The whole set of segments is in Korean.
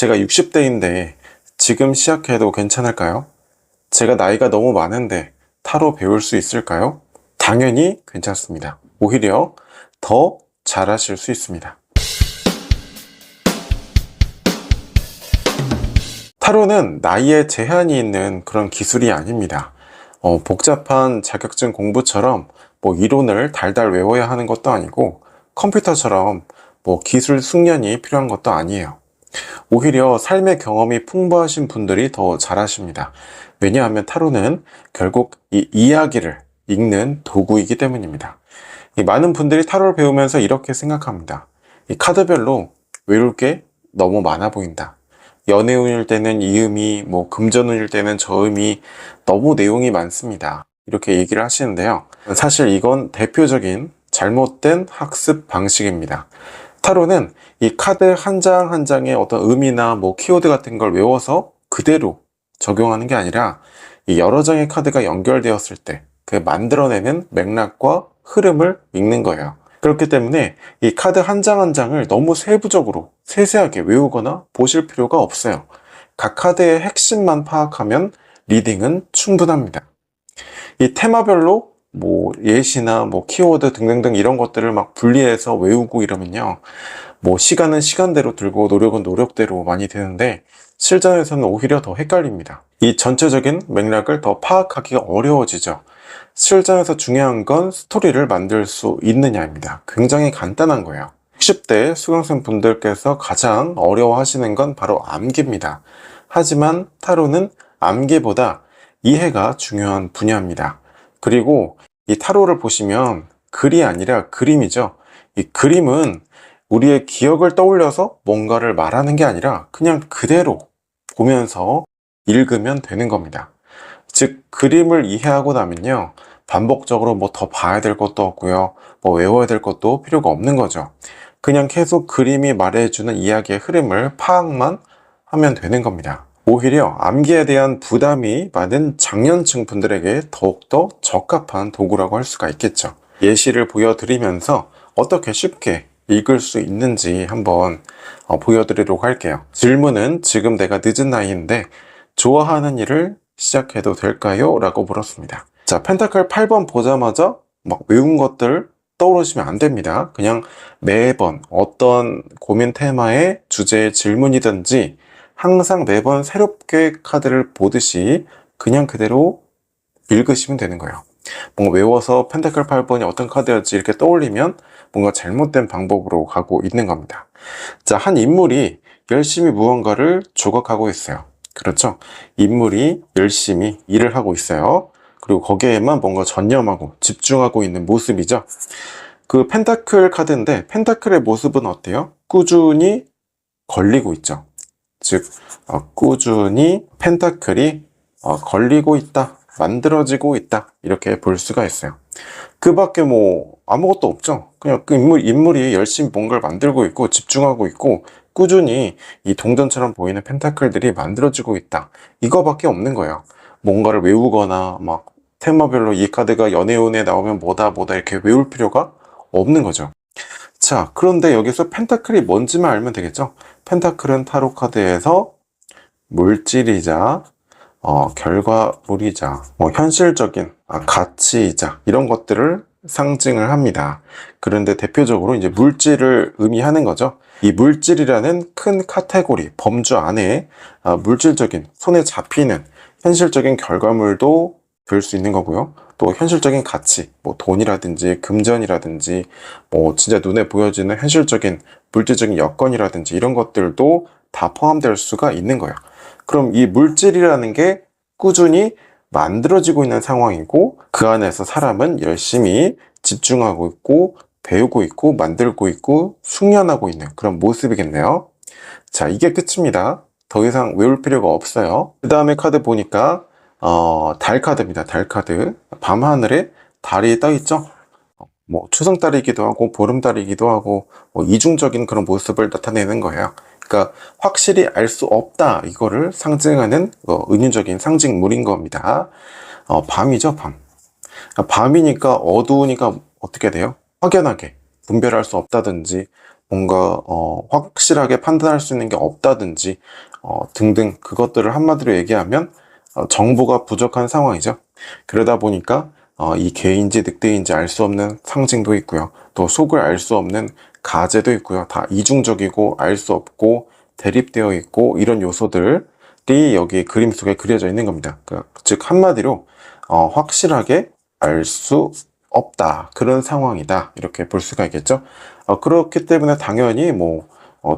제가 60대인데 지금 시작해도 괜찮을까요? 제가 나이가 너무 많은데 타로 배울 수 있을까요? 당연히 괜찮습니다. 오히려 더 잘하실 수 있습니다. 타로는 나이에 제한이 있는 그런 기술이 아닙니다. 복잡한 자격증 공부처럼 이론을 달달 외워야 하는 것도 아니고 컴퓨터처럼 기술 숙련이 필요한 것도 아니에요. 오히려 삶의 경험이 풍부하신 분들이 더 잘하십니다. 왜냐하면 타로는 결국 이 이야기를 읽는 도구이기 때문입니다. 많은 분들이 타로를 배우면서 이렇게 생각합니다. 이 카드별로 외울 게 너무 많아 보인다. 연애운일 때는 이 의미, 금전운일 때는 저 의미, 너무 내용이 많습니다. 이렇게 얘기를 하시는데요. 사실 이건 대표적인 잘못된 학습 방식입니다. 타로는 이 카드 한 장 한 장의 어떤 의미나 키워드 같은 걸 외워서 그대로 적용하는 게 아니라 이 여러 장의 카드가 연결되었을 때 그 만들어내는 맥락과 흐름을 읽는 거예요. 그렇기 때문에 이 카드 한 장 한 장을 너무 세부적으로 세세하게 외우거나 보실 필요가 없어요. 각 카드의 핵심만 파악하면 리딩은 충분합니다. 이 테마별로 예시나 키워드 등등등 이런 것들을 막 분리해서 외우고 이러면요. 시간은 시간대로 들고 노력은 노력대로 많이 되는데 실전에서는 오히려 더 헷갈립니다. 이 전체적인 맥락을 더 파악하기가 어려워지죠. 실전에서 중요한 건 스토리를 만들 수 있느냐입니다. 굉장히 간단한 거예요. 60대 수강생 분들께서 가장 어려워하시는 건 바로 암기입니다. 하지만 타로는 암기보다 이해가 중요한 분야입니다. 그리고 이 타로를 보시면 글이 아니라 그림이죠. 이 그림은 우리의 기억을 떠올려서 뭔가를 말하는 게 아니라 그냥 그대로 보면서 읽으면 되는 겁니다. 즉 그림을 이해하고 나면요, 반복적으로 더 봐야 될 것도 없고요, 외워야 될 것도 필요가 없는 거죠. 그냥 계속 그림이 말해주는 이야기의 흐름을 파악만 하면 되는 겁니다. 오히려 암기에 대한 부담이 많은 장년층 분들에게 더욱더 적합한 도구라고 할 수가 있겠죠. 예시를 보여드리면서 어떻게 쉽게 읽을 수 있는지 한번 보여드리도록 할게요. 질문은 지금 내가 늦은 나이인데 좋아하는 일을 시작해도 될까요? 라고 물었습니다. 자, 펜타클 8번 보자마자 외운 것들 떠오르시면 안 됩니다. 그냥 매번 어떤 고민 테마의 주제의 질문이든지 항상 매번 새롭게 카드를 보듯이 그냥 그대로 읽으시면 되는 거예요. 외워서 펜타클 8번이 어떤 카드였지 이렇게 떠올리면 뭔가 잘못된 방법으로 가고 있는 겁니다. 자, 한 인물이 열심히 무언가를 조각하고 있어요. 그렇죠? 인물이 열심히 일을 하고 있어요. 그리고 거기에만 뭔가 전념하고 집중하고 있는 모습이죠. 그 펜타클 카드인데 펜타클의 모습은 어때요? 꾸준히 걸리고 있죠. 즉 꾸준히 펜타클이 걸리고 있다, 만들어지고 있다, 이렇게 볼 수가 있어요. 그 밖에 아무것도 없죠. 그냥 그 인물이 열심히 뭔가를 만들고 있고 집중하고 있고 꾸준히 이 동전처럼 보이는 펜타클들이 만들어지고 있다, 이거밖에 없는 거예요. 뭔가를 외우거나 테마별로 이 카드가 연애운에 나오면 뭐다 이렇게 외울 필요가 없는 거죠. 자, 그런데 여기서 펜타클이 뭔지만 알면 되겠죠. 펜타클은 타로 카드에서 물질이자 결과물이자 현실적인 가치이자 이런 것들을 상징을 합니다. 그런데 대표적으로 이제 물질을 의미하는 거죠. 이 물질이라는 큰 카테고리, 범주 안에 물질적인, 손에 잡히는 현실적인 결과물도 될 수 있는 거고요. 또 현실적인 가치, 돈이라든지 금전이라든지 진짜 눈에 보여지는 현실적인 물질적인 여건이라든지 이런 것들도 다 포함될 수가 있는 거예요. 그럼 이 물질이라는 게 꾸준히 만들어지고 있는 상황이고 그 안에서 사람은 열심히 집중하고 있고 배우고 있고 만들고 있고 숙련하고 있는 그런 모습이겠네요. 자, 이게 끝입니다. 더 이상 외울 필요가 없어요. 그 다음에 카드 보니까 달 카드입니다. 달 카드. 밤하늘에 달이 떠 있죠. 추성달이기도 하고 보름달이기도 하고 이중적인 그런 모습을 나타내는 거예요. 그러니까 확실히 알 수 없다, 이거를 상징하는 은유적인 상징물인 겁니다. 밤이죠, 밤. 밤이니까 어두우니까 어떻게 돼요? 확연하게 분별할 수 없다든지 뭔가 확실하게 판단할 수 있는 게 없다든지 등등 그것들을 한마디로 얘기하면 정보가 부족한 상황이죠. 그러다 보니까 이 개인지 늑대인지 알 수 없는 상징도 있고요. 또 속을 알 수 없는 가제도 있고요. 다 이중적이고 알 수 없고 대립되어 있고 이런 요소들이 여기 그림 속에 그려져 있는 겁니다. 즉 한마디로 확실하게 알 수 없다. 그런 상황이다. 이렇게 볼 수가 있겠죠. 그렇기 때문에 당연히 뭐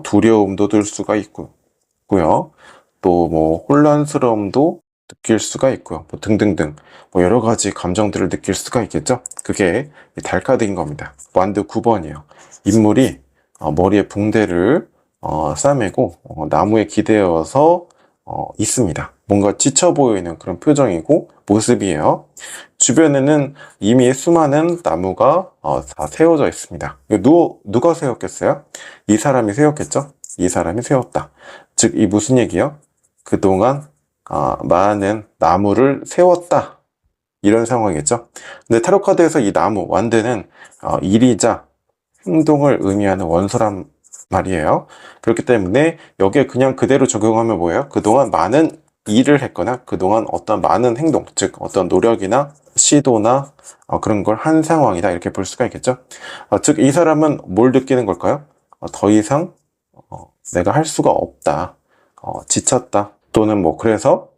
두려움도 들 수가 있고요. 또 뭐 혼란스러움도 느낄 수가 있고요. 뭐 등등등 뭐 여러 가지 감정들을 느낄 수가 있겠죠. 그게 달카드인 겁니다. 완드 9번이에요. 인물이 머리에 붕대를 싸매고 나무에 기대어서 있습니다. 뭔가 지쳐 보이는 그런 표정이고 모습이에요. 주변에는 이미 수많은 나무가 다 세워져 있습니다. 누가 세웠겠어요? 이 사람이 세웠겠죠? 이 사람이 세웠다. 즉, 이 무슨 얘기요? 그동안 많은 나무를 세웠다. 이런 상황이겠죠? 근데 타로카드에서 이 나무, 완드는 일이자 행동을 의미하는 원소란 말이에요. 그렇기 때문에 여기에 그냥 그대로 적용하면 뭐예요? 그동안 많은 일을 했거나 그동안 어떤 많은 행동, 즉 어떤 노력이나 시도나 그런 걸 한 상황이다. 이렇게 볼 수가 있겠죠. 즉 이 사람은 뭘 느끼는 걸까요? 더 이상 내가 할 수가 없다. 지쳤다. 또는 뭐 그래서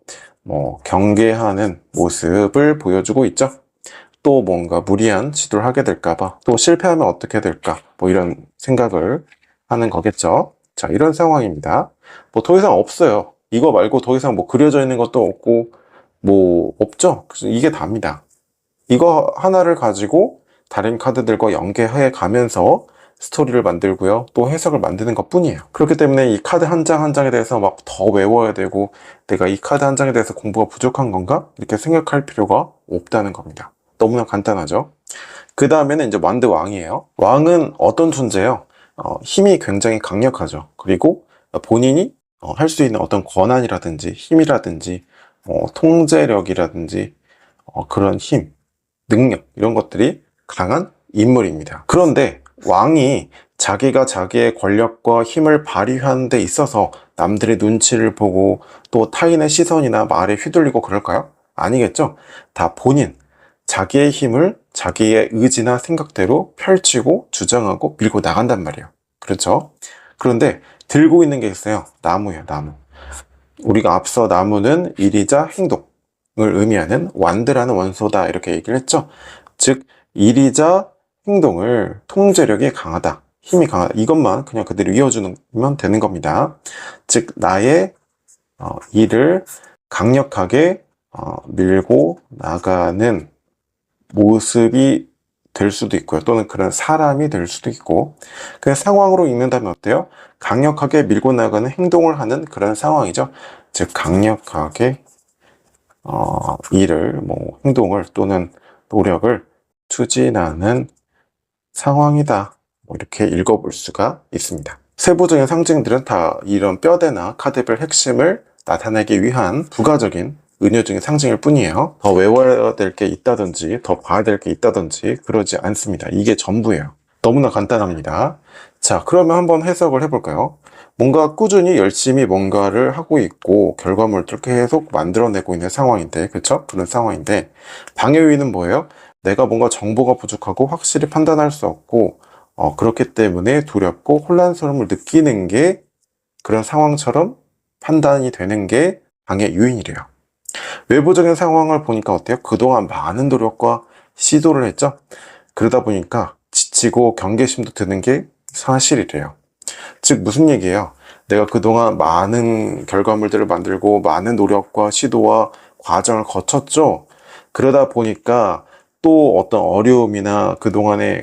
뭐 경계하는 모습을 보여주고 있죠. 또 뭔가 무리한 시도를 하게 될까봐, 또 실패하면 어떻게 될까, 뭐 이런 생각을 하는 거겠죠. 자, 이런 상황입니다. 뭐 더 이상 없어요. 이거 말고 더 이상 뭐 그려져 있는 것도 없고, 뭐 없죠. 그래서 이게 답니다. 이거 하나를 가지고 다른 카드들과 연계해 가면서 스토리를 만들고요. 또 해석을 만드는 것 뿐이에요. 그렇기 때문에 이 카드 한 장 한 장에 대해서 막 더 외워야 되고, 내가 이 카드 한 장에 대해서 공부가 부족한 건가? 이렇게 생각할 필요가 없다는 겁니다. 너무나 간단하죠. 그 다음에는 이제 완드 왕이에요. 왕은 어떤 존재예요? 힘이 굉장히 강력하죠. 그리고 본인이 할 수 있는 어떤 권한이라든지 힘이라든지 통제력이라든지 그런 힘, 능력 이런 것들이 강한 인물입니다. 그런데 왕이 자기가 자기의 권력과 힘을 발휘하는 데 있어서 남들의 눈치를 보고 또 타인의 시선이나 말에 휘둘리고 그럴까요? 아니겠죠? 다 본인, 자기의 힘을 자기의 의지나 생각대로 펼치고 주장하고 밀고 나간단 말이에요. 그렇죠? 그런데 들고 있는 게 있어요. 나무예요, 나무. 우리가 앞서 나무는 일이자 행동을 의미하는 완드라는 원소다 이렇게 얘기를 했죠. 즉 일이자 행동을 통제력이 강하다, 힘이 강하다, 이것만 그냥 그대로 이어주면 되는 겁니다. 즉 나의 일을 강력하게 밀고 나가는 모습이 될 수도 있고요. 또는 그런 사람이 될 수도 있고, 그 상황으로 읽는다면 어때요? 강력하게 밀고 나가는 행동을 하는 그런 상황이죠. 즉 강력하게 일을, 뭐 행동을 또는 노력을 추진하는 상황이다. 뭐 이렇게 읽어볼 수가 있습니다. 세부적인 상징들은 다 이런 뼈대나 카드별 핵심을 나타내기 위한 부가적인 은유적인 상징일 뿐이에요. 더 외워야 될 게 있다든지 더 봐야 될 게 있다든지 그러지 않습니다. 이게 전부예요. 너무나 간단합니다. 자, 그러면 한번 해석을 해볼까요? 뭔가 꾸준히 열심히 뭔가를 하고 있고 결과물을 계속 만들어내고 있는 상황인데, 그렇죠? 그런 상황인데 방해 요인은 뭐예요? 내가 뭔가 정보가 부족하고 확실히 판단할 수 없고 그렇기 때문에 두렵고 혼란스러움을 느끼는 게, 그런 상황처럼 판단이 되는 게 방해 요인이래요. 외부적인 상황을 보니까 어때요? 그동안 많은 노력과 시도를 했죠? 그러다 보니까 지치고 경계심도 드는 게 사실이래요. 즉 무슨 얘기예요? 내가 그동안 많은 결과물들을 만들고 많은 노력과 시도와 과정을 거쳤죠? 그러다 보니까 또 어떤 어려움이나 그동안에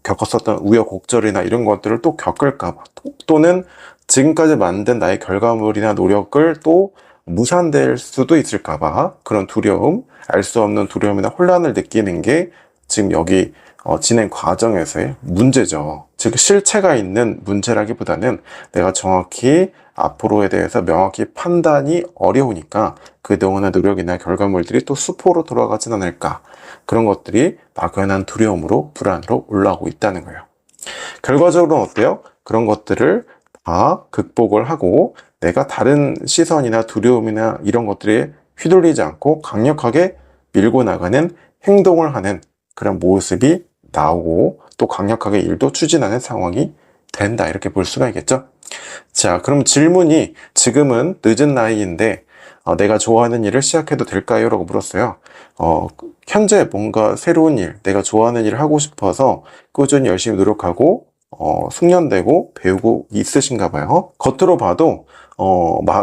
겪었었던 우여곡절이나 이런 것들을 또 겪을까봐, 또는 지금까지 만든 나의 결과물이나 노력을 또 무산될 수도 있을까봐 그런 두려움, 알 수 없는 두려움이나 혼란을 느끼는 게 지금 여기 진행 과정에서의 문제죠. 즉 실체가 있는 문제라기보다는 내가 정확히 앞으로에 대해서 명확히 판단이 어려우니까 그동안의 노력이나 결과물들이 또 수포로 돌아가진 않을까, 그런 것들이 막연한 두려움으로, 불안으로 올라오고 있다는 거예요. 결과적으로는 어때요? 그런 것들을 다 극복을 하고 내가 다른 시선이나 두려움이나 이런 것들에 휘둘리지 않고 강력하게 밀고 나가는 행동을 하는 그런 모습이 나오고 또 강력하게 일도 추진하는 상황이 된다. 이렇게 볼 수가 있겠죠? 자, 그럼 질문이 지금은 늦은 나이인데 내가 좋아하는 일을 시작해도 될까요? 라고 물었어요. 현재 뭔가 새로운 일, 내가 좋아하는 일을 하고 싶어서 꾸준히 열심히 노력하고 숙련되고 배우고 있으신가 봐요. 겉으로 봐도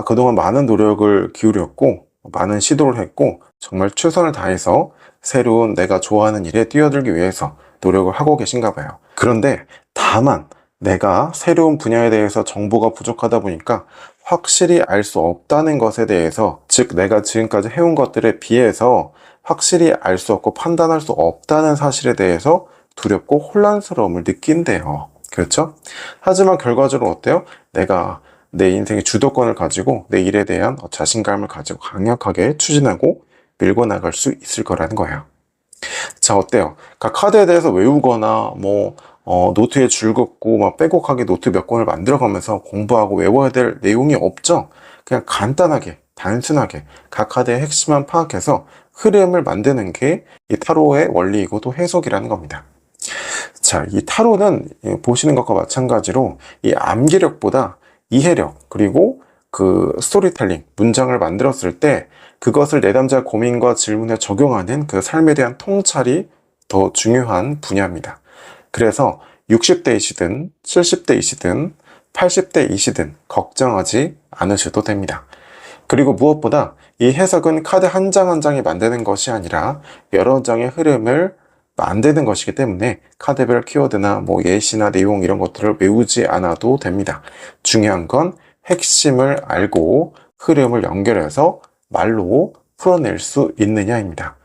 그동안 많은 노력을 기울였고 많은 시도를 했고 정말 최선을 다해서 새로운 내가 좋아하는 일에 뛰어들기 위해서 노력을 하고 계신가 봐요. 그런데 다만 내가 새로운 분야에 대해서 정보가 부족하다 보니까 확실히 알 수 없다는 것에 대해서, 즉 내가 지금까지 해온 것들에 비해서 확실히 알 수 없고 판단할 수 없다는 사실에 대해서 두렵고 혼란스러움을 느낀대요. 그렇죠? 하지만 결과적으로 어때요? 내가 내 인생의 주도권을 가지고 내 일에 대한 자신감을 가지고 강력하게 추진하고 밀고 나갈 수 있을 거라는 거예요. 자, 어때요? 그러니까 카드에 대해서 외우거나 노트에 줄 긋고 막 빼곡하게 노트 몇 권을 만들어가면서 공부하고 외워야 될 내용이 없죠? 그냥 간단하게 단순하게 각 카드의 핵심만 파악해서 흐름을 만드는 게 이 타로의 원리이고 또 해석이라는 겁니다. 자, 이 타로는 보시는 것과 마찬가지로 이 암기력보다 이해력, 그리고 그 스토리텔링, 문장을 만들었을 때 그것을 내담자 고민과 질문에 적용하는 그 삶에 대한 통찰이 더 중요한 분야입니다. 그래서 60대이시든 70대이시든 80대이시든 걱정하지 않으셔도 됩니다. 그리고 무엇보다 이 해석은 카드 한 장 한 장이 만드는 것이 아니라 여러 장의 흐름을 만드는 것이기 때문에 카드별 키워드나 예시나 내용 이런 것들을 외우지 않아도 됩니다. 중요한 건 핵심을 알고 흐름을 연결해서 말로 풀어낼 수 있느냐입니다.